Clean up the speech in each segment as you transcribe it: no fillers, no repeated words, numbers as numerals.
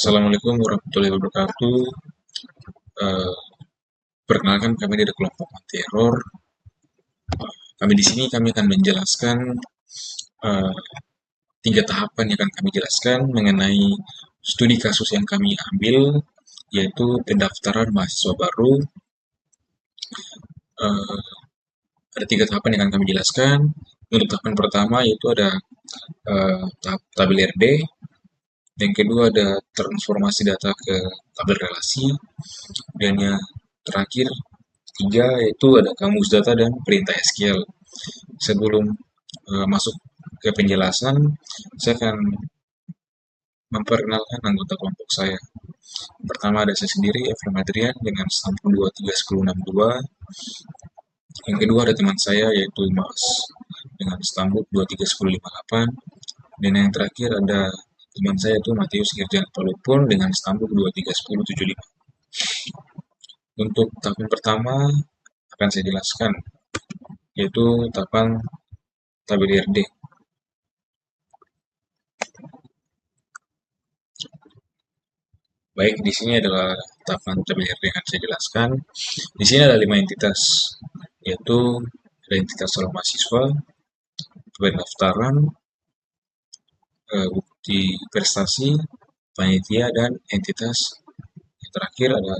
Assalamualaikum warahmatullahi wabarakatuh. Eh, Perkenalkan kami dari kelompok anti teror. Kami di sini kami akan menjelaskan eh, tiga tahapan yang akan kami jelaskan mengenai studi kasus yang kami ambil, yaitu pendaftaran mahasiswa baru. Eh, ada tiga tahapan yang akan kami jelaskan. Untuk tahapan pertama yaitu ada tahap tabel RD, yang kedua ada transformasi data ke tabel relasi, dan yang terakhir tiga yaitu ada kamus data dan perintah SQL. Sebelum masuk ke penjelasan, saya akan memperkenalkan anggota kelompok saya. Pertama ada saya sendiri, Efrem Adrian, dengan stamp 23162. Yang kedua ada teman saya, yaitu Mas, dengan stamp 23158. Dan yang terakhir ada teman saya, itu Matius Irjan Palupon, dengan stamp 23105. Untuk tahapan pertama akan saya jelaskan, yaitu tahapan tabel RD. Baik, di sini adalah tahapan tabel RD yang akan saya jelaskan. Di sini ada 5 entitas, yaitu ada entitas calon mahasiswa, pendaftaran, bukti prestasi, panitia, dan entitas yang terakhir ada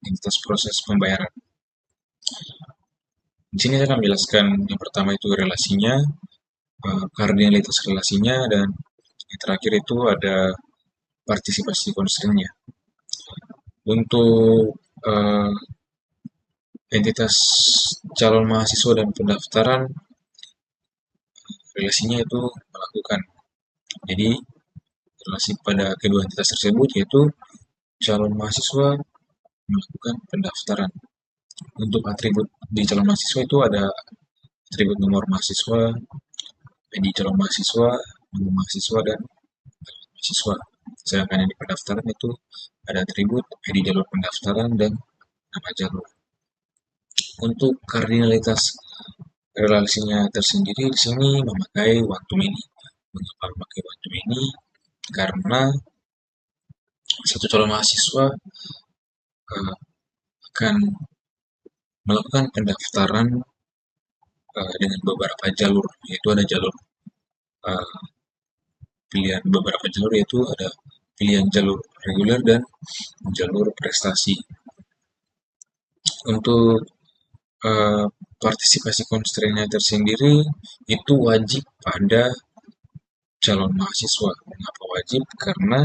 entitas proses pembayaran. Di sini saya akan menjelaskan yang pertama itu relasinya, kardinalitas relasinya, dan yang terakhir itu ada partisipasi konsennya. Untuk entitas calon mahasiswa dan pendaftaran, relasinya itu melakukan. Jadi relasi pada kedua entitas tersebut yaitu calon mahasiswa melakukan pendaftaran. Untuk atribut di calon mahasiswa itu ada atribut nomor mahasiswa, ID calon mahasiswa, nama mahasiswa, dan mahasiswa. Sedangkan yang di pendaftaran itu ada atribut ID jalur pendaftaran dan nama jalur. Untuk kardinalitas relasinya tersendiri di sini memakai one to many. Mengapa memakai one to many? Karena satu calon mahasiswa akan melakukan pendaftaran dengan beberapa jalur, yaitu ada jalur uh, pilihan beberapa jalur, yaitu ada pilihan jalur reguler dan jalur prestasi. Untuk partisipasi constraint-nya tersendiri itu wajib pada calon mahasiswa. Mengapa wajib? Karena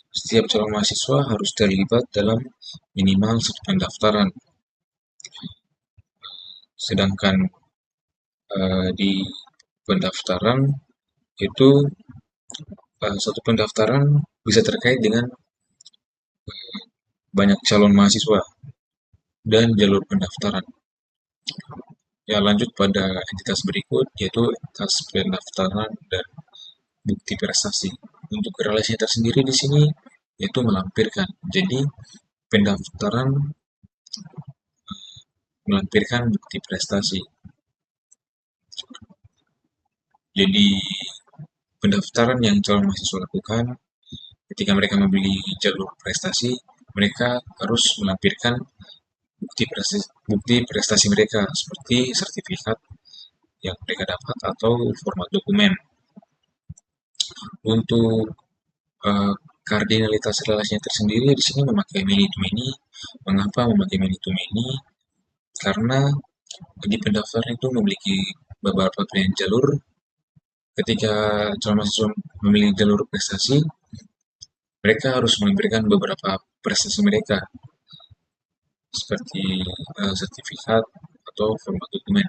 setiap calon mahasiswa harus terlibat dalam minimal satu pendaftaran. Sedangkan di pendaftaran itu satu pendaftaran bisa terkait dengan banyak calon mahasiswa dan jalur pendaftaran. Ya, lanjut pada entitas berikut, yaitu entitas pendaftaran dan bukti prestasi. Untuk relasi tersendiri di sini yaitu melampirkan. Jadi pendaftaran melampirkan bukti prestasi. Jadi pendaftaran yang calon mahasiswa lakukan ketika mereka membeli jalur prestasi, mereka harus melampirkan bukti prestasi mereka seperti sertifikat yang mereka dapat atau format dokumen. Untuk kardinalitas relasinya tersendiri di sini memakai many to many. Mengapa memakai many to many? Karena di pendaftaran itu memiliki beberapa pilihan jalur. Ketika calon mahasiswa memilih jalur prestasi, mereka harus memberikan beberapa prestasi mereka seperti sertifikat atau format dokumen.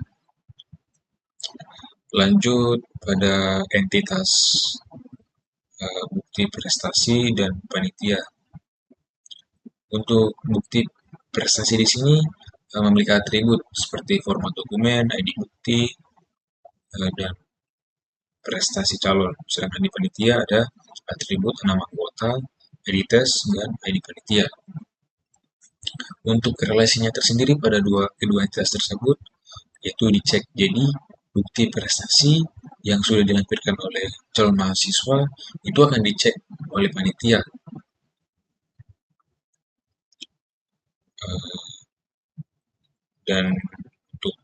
Lanjut pada entitas bukti prestasi dan panitia. Untuk bukti prestasi di sini memiliki atribut seperti format dokumen, ID bukti, dan prestasi calon. Sedangkan di panitia ada atribut nama anggota, ID tes, dan ID panitia. Untuk relasinya tersendiri pada kedua entitas tersebut, yaitu dicek. Jadi bukti prestasi yang sudah dilampirkan oleh calon mahasiswa itu akan dicek oleh panitia. Dan untuk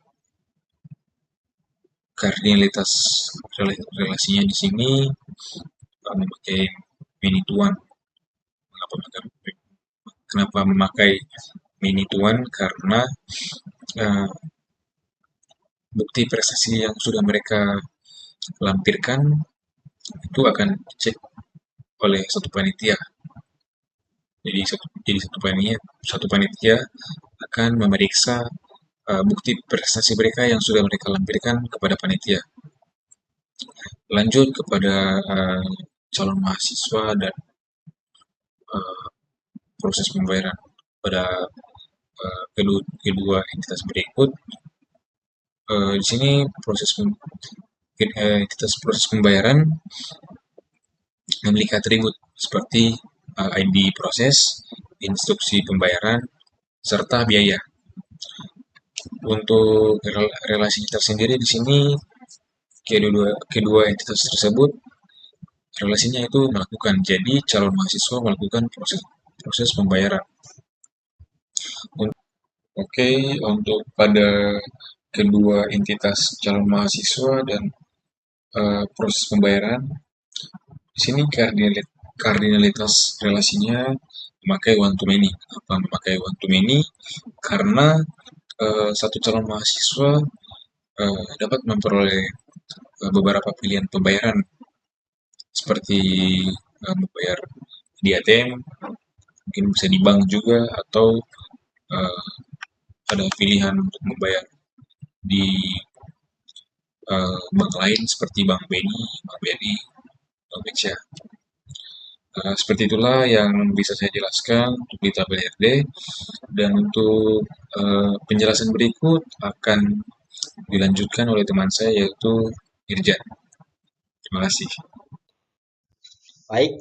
kardinalitas relasinya di sini memakai mini tuan. Kenapa memakai mini tuan? Karena uh, bukti prestasi yang sudah mereka lampirkan itu akan dicek oleh satu panitia. Jadi satu panitia akan memeriksa bukti prestasi mereka yang sudah mereka lampirkan kepada panitia. Lanjut kepada calon mahasiswa dan uh, proses pembayaran pada kedua entitas berikut. Di sini proses pembayaran memiliki atribut seperti ID proses, instruksi pembayaran, serta biaya. Untuk relasi tersendiri di sini kedua entitas tersebut relasinya itu melakukan. Jadi calon mahasiswa melakukan proses pembayaran. Oke, untuk pada kedua entitas calon mahasiswa dan proses pembayaran, di sini kardinalitas relasinya memakai one to many. Apa memakai one to many? Karena satu calon mahasiswa dapat memperoleh beberapa pilihan pembayaran seperti membayar di ATM, mungkin bisa di bank juga, atau uh, ada pilihan untuk membayar di bank lain seperti Bank BNI, Bank BRI, Bank BCA. Seperti itulah yang bisa saya jelaskan untuk di tabel RD, dan untuk penjelasan berikut akan dilanjutkan oleh teman saya yaitu Irjan. Terima kasih. Baik,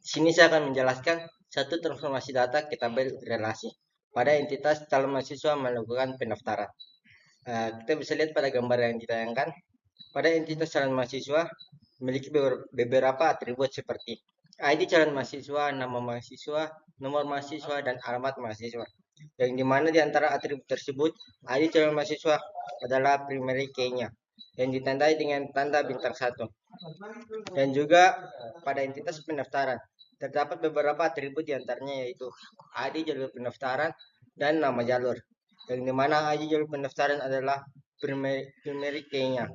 di sini saya akan menjelaskan satu transformasi data ke tabel relasi pada entitas calon mahasiswa melakukan pendaftaran. Kita bisa lihat pada gambar yang ditayangkan, pada entitas calon mahasiswa memiliki beberapa atribut seperti ID calon mahasiswa, nama mahasiswa, nomor mahasiswa, dan alamat mahasiswa. Yang dimana di antara atribut tersebut, ID calon mahasiswa adalah primary key-nya yang ditandai dengan tanda bintang 1. Dan juga pada entitas pendaftaran terdapat beberapa atribut diantaranya yaitu ID jalur pendaftaran dan nama jalur. Yang dimana ID jalur pendaftaran adalah primary key-nya.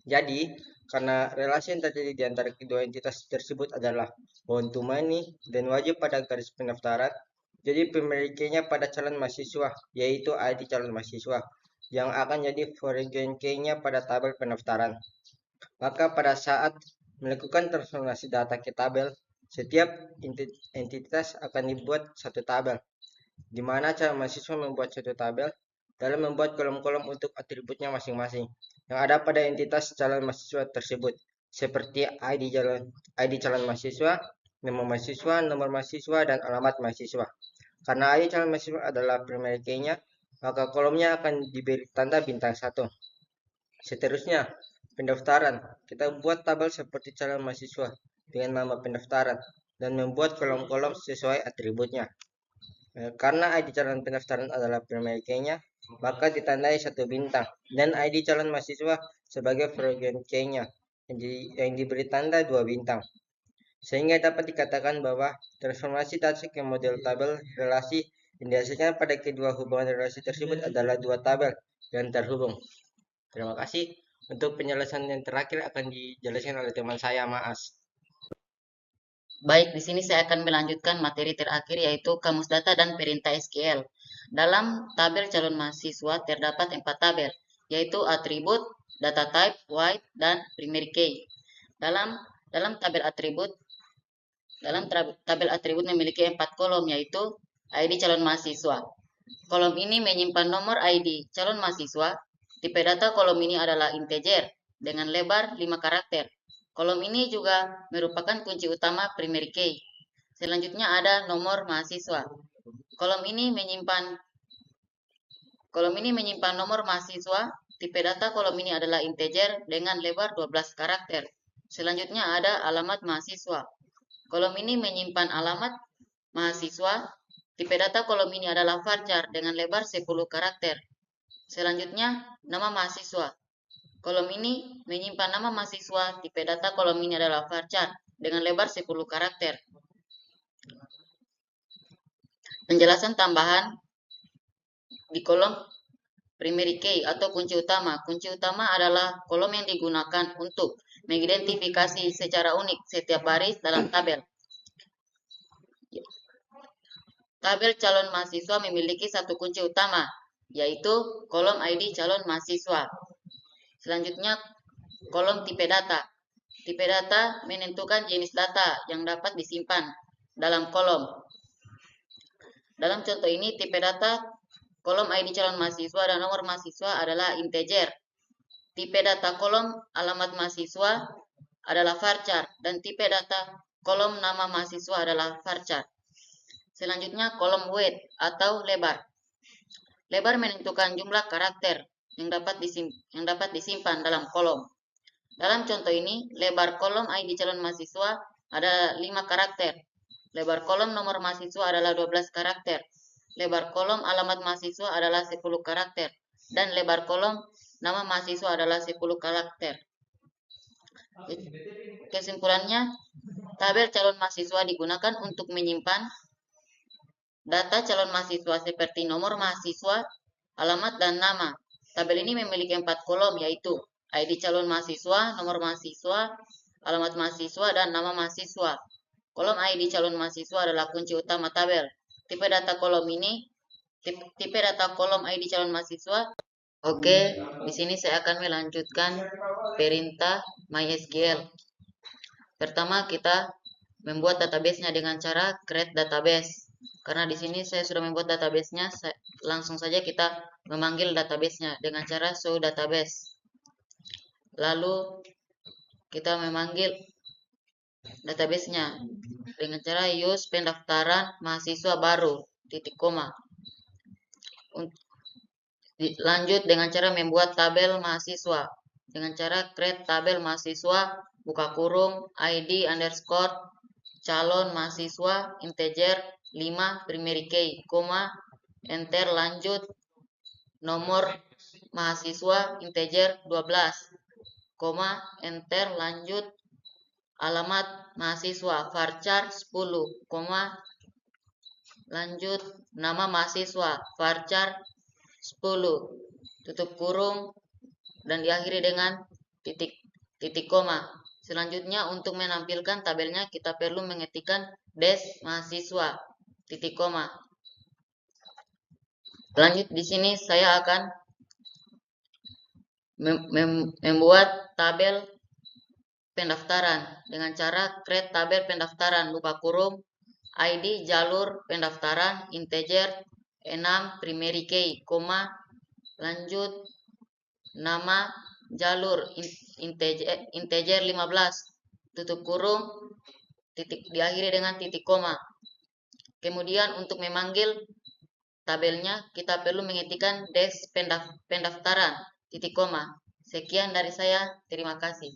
Jadi, karena relasi yang terjadi di antara kedua entitas tersebut adalah one to many dan wajib pada garis pendaftaran, jadi primary key-nya pada calon mahasiswa, yaitu ID calon mahasiswa, yang akan jadi foreign key-nya pada tabel pendaftaran. Maka pada saat melakukan transformasi data ke tabel, setiap entitas akan dibuat satu tabel, di mana calon mahasiswa membuat satu tabel dalam membuat kolom-kolom untuk atributnya masing-masing yang ada pada entitas calon mahasiswa tersebut, seperti ID calon mahasiswa, nama mahasiswa, nomor mahasiswa, dan alamat mahasiswa. Karena ID calon mahasiswa adalah primary key-nya, maka kolomnya akan diberi tanda bintang 1. Seterusnya, pendaftaran. Kita buat tabel seperti calon mahasiswa dengan nama pendaftaran dan membuat kolom-kolom sesuai atributnya. Karena ID calon pendaftaran adalah primary key-nya, maka ditandai 1 bintang dan ID calon mahasiswa sebagai foreign key-nya yang diberi tanda 2 bintang. Sehingga dapat dikatakan bahwa transformasi data ke model tabel relasi yang dihasilkan pada kedua hubungan relasi tersebut adalah dua tabel yang terhubung. Terima kasih. Untuk penjelasan yang terakhir akan dijelaskan oleh teman saya, Maas. Baik, di sini saya akan melanjutkan materi terakhir yaitu kamus data dan perintah SQL. Dalam tabel calon mahasiswa terdapat 4 tabel, yaitu atribut, data type, white, dan primary key. Dalam tabel atribut memiliki 4 kolom, yaitu ID calon mahasiswa. Kolom ini menyimpan nomor ID calon mahasiswa. Tipe data kolom ini adalah integer dengan lebar 5 karakter. Kolom ini juga merupakan kunci utama primary key. Selanjutnya ada nomor mahasiswa. Kolom ini menyimpan nomor mahasiswa tipe data kolom ini adalah integer dengan lebar 12 karakter. Selanjutnya ada alamat mahasiswa. Kolom ini menyimpan alamat mahasiswa. Tipe data kolom ini adalah varchar dengan lebar 10 karakter. Selanjutnya, nama mahasiswa. Kolom ini menyimpan nama mahasiswa. Tipe data kolom ini adalah varchar dengan lebar 10 karakter. Penjelasan tambahan di kolom primary key atau kunci utama. Kunci utama adalah kolom yang digunakan untuk mengidentifikasi secara unik setiap baris dalam tabel. Tabel calon mahasiswa memiliki satu kunci utama, yaitu kolom ID calon mahasiswa. Selanjutnya, kolom tipe data. Tipe data menentukan jenis data yang dapat disimpan dalam kolom. Dalam contoh ini, tipe data kolom ID calon mahasiswa dan nomor mahasiswa adalah integer. Tipe data kolom alamat mahasiswa adalah varchar dan tipe data kolom nama mahasiswa adalah varchar. Selanjutnya, kolom weight atau lebar. Lebar menentukan jumlah karakter yang dapat disimpan dalam kolom. Dalam contoh ini, lebar kolom ID calon mahasiswa ada 5 karakter. Lebar kolom nomor mahasiswa adalah 12 karakter. Lebar kolom alamat mahasiswa adalah 10 karakter. Dan lebar kolom nama mahasiswa adalah 10 karakter. Kesimpulannya, tabel calon mahasiswa digunakan untuk menyimpan data calon mahasiswa seperti nomor mahasiswa, alamat, dan nama. Tabel ini memiliki 4 kolom, yaitu ID calon mahasiswa, nomor mahasiswa, alamat mahasiswa, dan nama mahasiswa. Kolom ID calon mahasiswa adalah kunci utama tabel. Tipe data kolom ID calon mahasiswa. Oke, di sini saya akan melanjutkan perintah MySQL. Pertama, kita membuat database-nya dengan cara create database. Karena di sini saya sudah membuat database-nya, langsung saja kita memanggil database-nya dengan cara show database. Lalu kita memanggil database-nya dengan cara use pendaftaran mahasiswa baru, titik koma. Lanjut dengan cara membuat tabel mahasiswa. Dengan cara create tabel mahasiswa, buka kurung, ID underscore calon mahasiswa integer 5 primary key, koma, enter, lanjut, nomor mahasiswa integer 12, koma, enter, lanjut, alamat mahasiswa varchar 10, koma, lanjut, nama mahasiswa varchar 10, tutup kurung, dan diakhiri dengan titik koma. Selanjutnya, untuk menampilkan tabelnya kita perlu mengetikkan dash mahasiswa, titik koma. Lanjut, di sini saya akan membuat tabel pendaftaran dengan cara create tabel pendaftaran, buka kurung, ID jalur pendaftaran integer 6 primary key, koma, lanjut, nama jalur integer 15, tutup kurung, diakhiri dengan titik koma. Kemudian untuk memanggil tabelnya kita perlu mengetikkan dash pendaftaran, titik koma. Sekian dari saya, terima kasih.